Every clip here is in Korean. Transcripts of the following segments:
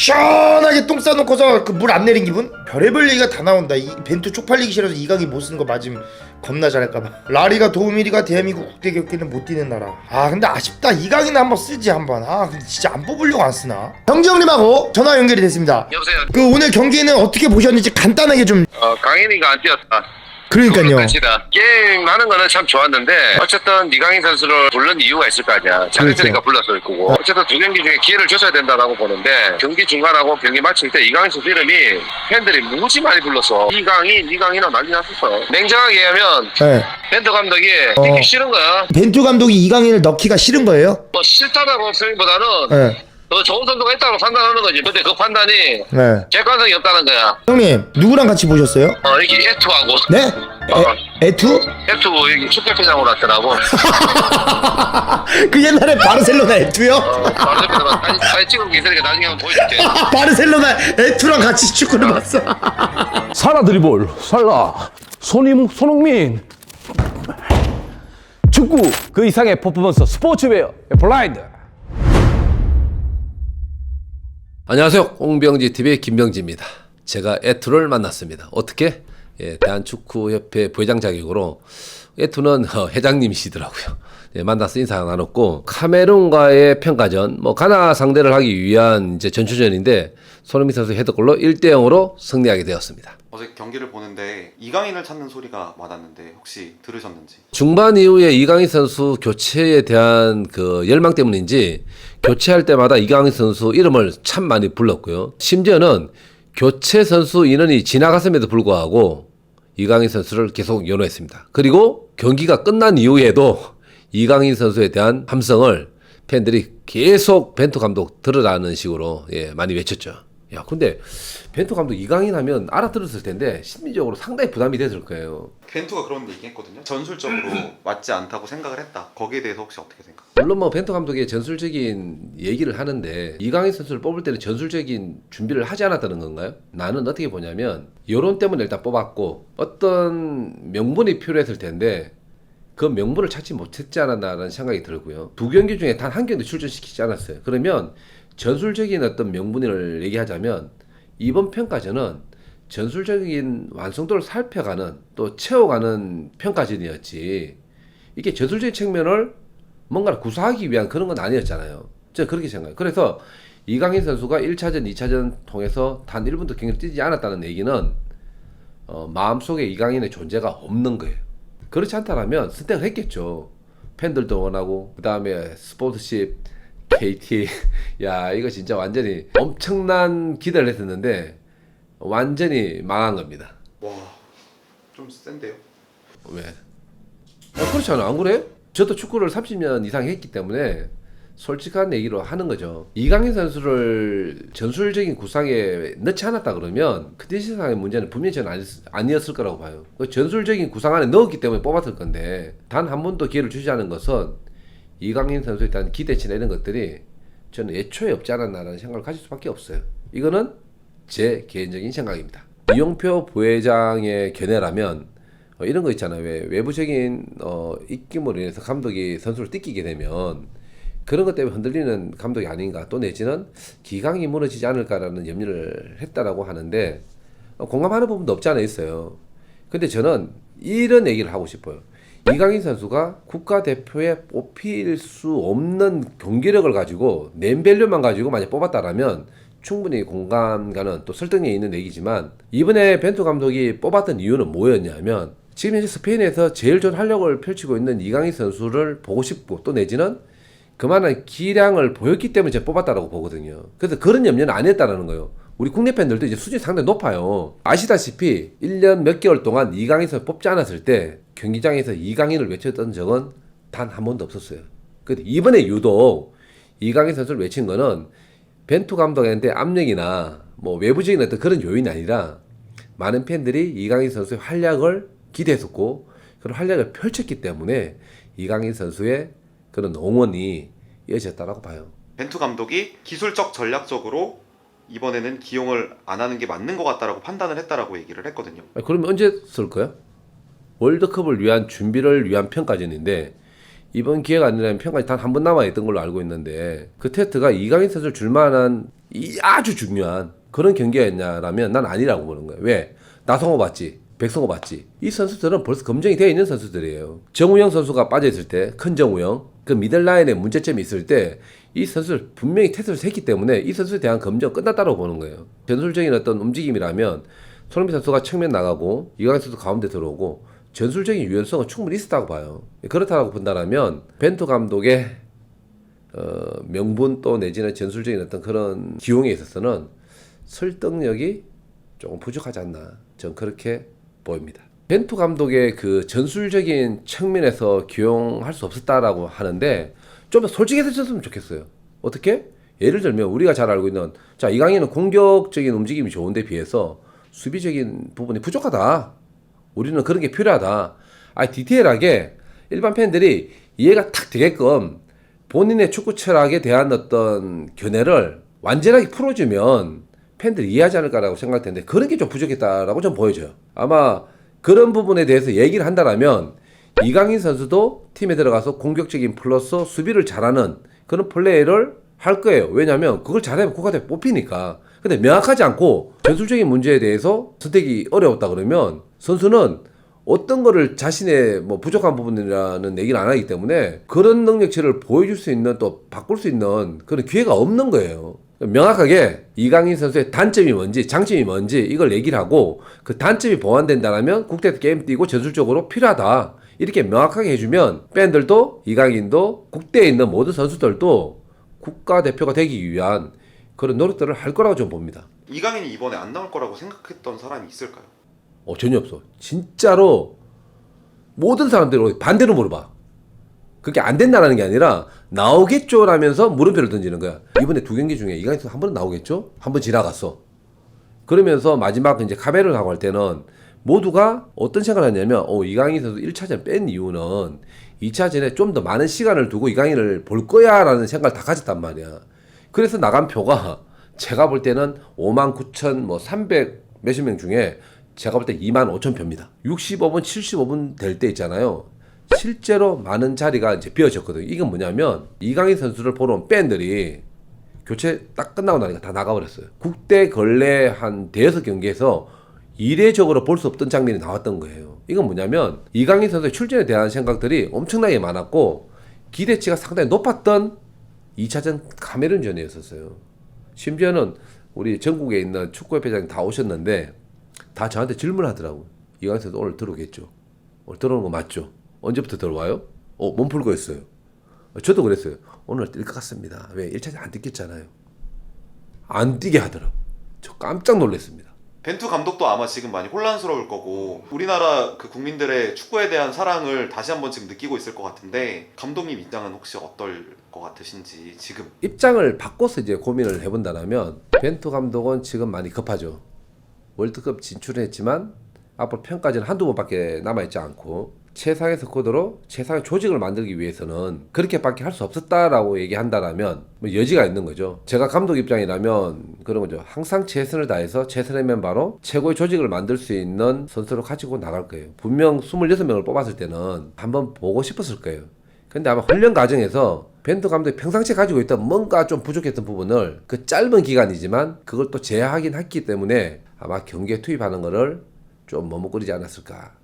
시원하게 똥 싸놓고서 그 물 안 내린 기분? 별의별 얘기가 다 나온다. 이 벤투 쪽팔리기 싫어서 이강인 못 쓰는 거 맞으면 겁나 잘할까봐. 라리가 도우미리가 대한민국 국대 경기는 못 뛰는 나라. 아 근데 아쉽다. 이강인 한번 쓰지 한번. 아 근데 진짜 안 뽑으려고 안 쓰나? 형제형님하고 전화 연결이 됐습니다. 여보세요. 그 오늘 경기는 어떻게 보셨는지 간단하게 좀. 강인이가 안 뛰었다. 그러니까요. 게임 하는 거는 참 좋았는데 어쨌든 이강인 선수를 부른 이유가 있을 거 아니야. 잘했으니까 불렀을 거고. 어쨌든 두 경기 중에 기회를 줬어야 된다고 보는데 경기 중간하고 경기 마칠 때 이강인 선수 이름이 팬들이 무지 많이 불렀어. 이강인은 난리 났었어. 냉정하게 얘기하면 네. 벤투 감독이 뛰기 싫은 거야. 벤투 감독이 이강인을 넣기가 싫은 거예요? 뭐 싫다라고 표현보다는 네. 더 좋은 선수가 있다고 판단하는 거지. 근데 그 판단이 네. 객관성이 없다는 거야. 형님 누구랑 같이 보셨어요? 여기 에투하고 네? 에투? 에투 여기 축구회장으로 왔더라고. 그 옛날에 바르셀로나 에투요? 바로 옆에서 사진 찍은 게 있으니까 나중에 한번 보여줄게. 바르셀로나 에투랑 같이 축구를 봤어. 살아 드리볼 살라 손흥민 축구 그 이상의 퍼포먼스 스포츠웨어 블라인드. 안녕하세요. 홍병지TV의 김병지입니다. 제가 에투를 만났습니다. 어떻게? 대한축구협회 부회장 자격으로 에투는 회장님이시더라고요. 만나서 인사 나눴고 카메룬과의 평가전, 가나 상대를 하기 위한 이제 전추전인데 손흥민 선수 헤더골로 1대0으로 승리하게 되었습니다. 어제 경기를 보는데 이강인을 찾는 소리가 많았는데 혹시 들으셨는지? 중반 이후에 이강인 선수 교체에 대한 그 열망 때문인지 교체할 때마다 이강인 선수 이름을 참 많이 불렀고요. 심지어는 교체 선수 인원이 지나갔음에도 불구하고 이강인 선수를 계속 연호했습니다. 그리고 경기가 끝난 이후에도 이강인 선수에 대한 함성을 팬들이 계속 벤투 감독 들으라는 식으로 많이 외쳤죠. 야, 근데 벤투 감독 이강인 하면 알아들었을 텐데 심리적으로 상당히 부담이 됐을 거예요. 벤투가 그런 얘기했거든요. 전술적으로 맞지 않다고 생각을 했다. 거기에 대해서 혹시 어떻게 생각하세요? 물론 벤투 감독이 전술적인 얘기를 하는데 이강인 선수를 뽑을 때는 전술적인 준비를 하지 않았다는 건가요? 나는 어떻게 보냐면 여론 때문에 일단 뽑았고 어떤 명분이 필요했을 텐데 그 명분을 찾지 못했지 않았나라는 생각이 들고요. 두 경기 중에 단 한 경기도 출전시키지 않았어요. 그러면 전술적인 어떤 명분을 얘기하자면 이번 평가전은 전술적인 완성도를 살펴가는 또 채워가는 평가전이었지 이게 전술적인 측면을 뭔가를 구사하기 위한 그런 건 아니었잖아요. 저는 그렇게 생각해요. 그래서 이강인 선수가 1차전, 2차전 통해서 단 1분도 경기를 뛰지 않았다는 얘기는 마음속에 이강인의 존재가 없는 거예요. 그렇지 않다면 선택을 했겠죠. 팬들도 원하고 그 다음에 스포츠십, KT 야 이거 진짜 완전히 엄청난 기대를 했었는데 완전히 망한 겁니다. 와, 좀 센데요? 왜? 그렇지 않아? 안 그래? 저도 축구를 30년 이상 했기 때문에 솔직한 얘기로 하는 거죠. 이강인 선수를 전술적인 구상에 넣지 않았다 그러면 컨디션상의 문제는 분명히 저는 아니었을 거라고 봐요. 전술적인 구상 안에 넣었기 때문에 뽑았을 건데 단 한 번도 기회를 주지 않은 것은 이강인 선수에 대한 기대치나 이런 것들이 저는 애초에 없지 않았나라는 생각을 가질 수밖에 없어요. 이거는 제 개인적인 생각입니다. 이용표 부회장의 견해라면 이런 거 있잖아요. 왜 외부적인 입김으로 인해서 감독이 선수를 뜯기게 되면 그런 것 때문에 흔들리는 감독이 아닌가 또 내지는 기강이 무너지지 않을까라는 염려를 했다라고 하는데 공감하는 부분도 없지 않아 있어요. 근데 저는 이런 얘기를 하고 싶어요. 이강인 선수가 국가대표에 뽑힐 수 없는 경기력을 가지고 네임밸류만 가지고 만약 뽑았다라면 충분히 공감 가는 또 설득력이 있는 얘기지만 이번에 벤투 감독이 뽑았던 이유는 뭐였냐면 지금 현재 스페인에서 제일 좋은 활약을 펼치고 있는 이강인 선수를 보고 싶고 또 내지는 그만한 기량을 보였기 때문에 제가 뽑았다라고 보거든요. 그래서 그런 염려는 안 했다라는 거예요. 우리 국내 팬들도 이제 수준이 상당히 높아요. 아시다시피 1년 몇 개월 동안 이강인 선수 뽑지 않았을 때 경기장에서 이강인을 외쳤던 적은 단 한 번도 없었어요. 근데 이번에 유독 이강인 선수를 외친 거는 벤투 감독한테 압력이나 외부적인 어떤 그런 요인이 아니라 많은 팬들이 이강인 선수의 활약을 기대했었고 그런 활약을 펼쳤기 때문에 이강인 선수의 그런 응원이 이어졌다라고 봐요. 벤투 감독이 기술적 전략적으로 이번에는 기용을 안 하는 게 맞는 것 같다라고 판단을 했다라고 얘기를 했거든요. 그러면 언제 쓸 거야? 월드컵을 위한 준비를 위한 평가전인데 이번 기회가 아니라면 평가전이 단 한 번 남아있던 걸로 알고 있는데 그 테스트가 이강인 선수를 줄만한 이 아주 중요한 그런 경기였냐라면 난 아니라고 보는 거예요. 왜? 나성호 봤지, 백성호 봤지. 이 선수들은 벌써 검증이 되어 있는 선수들이에요. 정우영 선수가 빠져있을 때, 큰 정우영, 그 미들라인에 문제점이 있을 때 이 선수를 분명히 테스트를 했기 때문에 이 선수에 대한 검증 끝났다고 보는 거예요. 전술적인 어떤 움직임이라면 손흥민 선수가 측면 나가고 이강인 선수 가운데 들어오고 전술적인 유연성은 충분히 있었다고 봐요. 그렇다고 본다면 벤투 감독의 명분 또 내지는 전술적인 어떤 그런 기용에 있어서는 설득력이 조금 부족하지 않나, 전 그렇게 보입니다. 벤투 감독의 그 전술적인 측면에서 기용할 수 없었다라고 하는데 좀 더 솔직해졌으면 좋겠어요. 어떻게? 예를 들면 우리가 잘 알고 있는, 자, 이강인은 공격적인 움직임이 좋은데 비해서 수비적인 부분이 부족하다. 우리는 그런 게 필요하다. 디테일하게 일반 팬들이 이해가 탁 되게끔 본인의 축구 철학에 대한 어떤 견해를 완전하게 풀어주면 팬들이 이해하지 않을까라고 생각되는데 그런 게 좀 부족했다라고 좀 보여져요. 아마 그런 부분에 대해서 얘기를 한다면 이강인 선수도 팀에 들어가서 공격적인 플러스 수비를 잘하는 그런 플레이를 할 거예요. 왜냐하면 그걸 잘하면 국가대표 뽑히니까. 근데 명확하지 않고 전술적인 문제에 대해서 선택이 어려웠다 그러면 선수는 어떤 거를 자신의 뭐 부족한 부분이라는 얘기를 안 하기 때문에 그런 능력치를 보여줄 수 있는, 또 바꿀 수 있는 그런 기회가 없는 거예요. 명확하게 이강인 선수의 단점이 뭔지 장점이 뭔지 이걸 얘기를 하고 그 단점이 보완된다면 국대에서 게임 뛰고 전술적으로 필요하다 이렇게 명확하게 해주면 팬들도 이강인도 국대에 있는 모든 선수들도 국가대표가 되기 위한 그런 노력들을 할 거라고 좀 봅니다. 이강인이 이번에 안 나올 거라고 생각했던 사람이 있을까요? 전혀 없어. 진짜로 모든 사람들이 반대로 물어봐. 그게 안 된다는 게 아니라 나오겠죠 라면서 물음표를 던지는 거야. 이번에 두 경기 중에 이강인 선수 한 번은 나오겠죠? 한 번 지나갔어. 그러면서 마지막 이제 카메라를 하고 할 때는 모두가 어떤 생각을 하냐면 이강인 선수 1차전 뺀 이유는 2차전에 좀 더 많은 시간을 두고 이강인을 볼 거야 라는 생각을 다 가졌단 말이야. 그래서 나간 표가 제가 볼 때는 59,300 몇십 명 중에 제가 볼 때 25,000표입니다. 65분, 75분 될 때 있잖아요. 실제로 많은 자리가 이제 비어졌거든요. 이건 뭐냐면 이강인 선수를 보러 온 팬들이 교체 딱 끝나고 나니까 다 나가버렸어요. 국대 걸레 한 대여섯 경기에서 이례적으로 볼 수 없던 장면이 나왔던 거예요. 이건 뭐냐면 이강인 선수의 출전에 대한 생각들이 엄청나게 많았고 기대치가 상당히 높았던 2차전 카메룬전이었었어요. 심지어는 우리 전국에 있는 축구협회장이 다 오셨는데 다 저한테 질문하더라고요. 이강인 선수 오늘 들어오겠죠? 오늘 들어오는 거 맞죠? 언제부터 들어와요? 몸 풀고 있어요. 저도 그랬어요. 오늘 뛸 것 같습니다. 왜? 1차전 안 뛰겠잖아요. 안 뛰게 하더라고. 저 깜짝 놀랐습니다. 벤투 감독도 아마 지금 많이 혼란스러울 거고 우리나라 그 국민들의 축구에 대한 사랑을 다시 한번 지금 느끼고 있을 것 같은데 감독님 입장은 혹시 어떨 것 같으신지 지금? 입장을 바꿔서 이제 고민을 해본다면 벤투 감독은 지금 많이 급하죠. 월드컵 진출했지만 앞으로 평가전은 한두 번밖에 남아있지 않고 최상의 스쿼드로 최상의 조직을 만들기 위해서는 그렇게밖에 할 수 없었다라고 얘기한다면 뭐 여지가 있는 거죠. 제가 감독 입장이라면 그런 거죠. 항상 최선을 다해서 최선의 멤버로 최고의 조직을 만들 수 있는 선수를 가지고 나갈 거예요. 분명 26명을 뽑았을 때는 한번 보고 싶었을 거예요. 근데 아마 훈련 과정에서 벤투 감독이 평상시에 가지고 있던 뭔가 좀 부족했던 부분을 그 짧은 기간이지만 그걸 또 제어하긴 했기 때문에 아마 경기에 투입하는 거를 좀 머뭇거리지 않았을까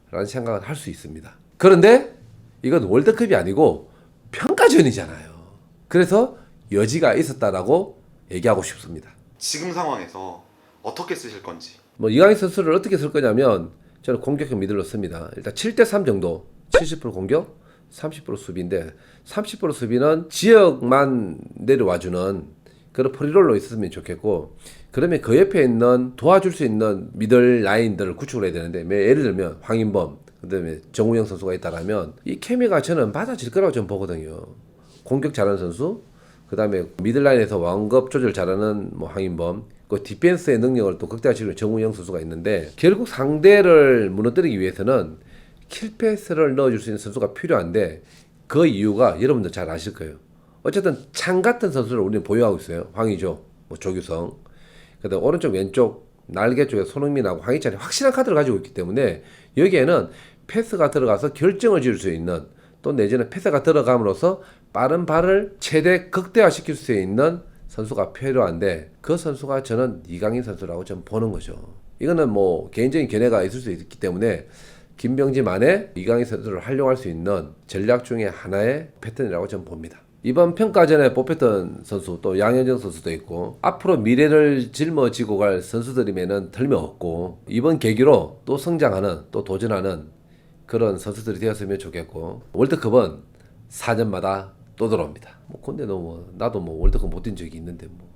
라는 생각을 할 수 있습니다. 그런데 이건 월드컵이 아니고 평가전이잖아요. 그래서 여지가 있었다라고 얘기하고 싶습니다. 지금 상황에서 어떻게 쓰실 건지. 이강인 선수를 어떻게 쓸 거냐면 저는 공격형 미들로 씁니다. 일단 7대3 정도, 70% 공격, 30% 수비인데 30% 수비는 지역만 내려와주는 그런 프리롤로 있었으면 좋겠고, 그러면 그 옆에 있는 도와줄 수 있는 미들 라인들을 구축을 해야 되는데, 예를 들면 황인범, 그다음에 정우영 선수가 있다라면 이 케미가 저는 맞아질 거라고 좀 보거든요. 공격 잘하는 선수, 그다음에 미들 라인에서 완급 조절 잘하는 황인범, 그 디펜스의 능력을 또 극대화시키는 정우영 선수가 있는데, 결국 상대를 무너뜨리기 위해서는 킬패스를 넣어줄 수 있는 선수가 필요한데, 그 이유가 여러분들 잘 아실 거예요. 어쨌든 창 같은 선수를 우리는 보유하고 있어요. 황의조, 조규성. 그다음 오른쪽 왼쪽 날개 쪽에 손흥민하고 황희찬이 확실한 카드를 가지고 있기 때문에 여기에는 패스가 들어가서 결정을 지을 수 있는, 또 내지는 패스가 들어감으로써 빠른 발을 최대 극대화시킬 수 있는 선수가 필요한데 그 선수가 저는 이강인 선수라고 좀 보는 거죠. 이거는 뭐 개인적인 견해가 있을 수 있기 때문에 김병지만의 이강인 선수를 활용할 수 있는 전략 중에 하나의 패턴이라고 저는 봅니다. 이번 평가전에 뽑혔던 선수 또 양현종 선수도 있고 앞으로 미래를 짊어지고 갈 선수들이면은 틀림없고 이번 계기로 또 성장하는 또 도전하는 그런 선수들이 되었으면 좋겠고 월드컵은 4년마다 또 들어옵니다. 뭐 근데 나도 뭐 월드컵 못 뛴 적이 있는데 뭐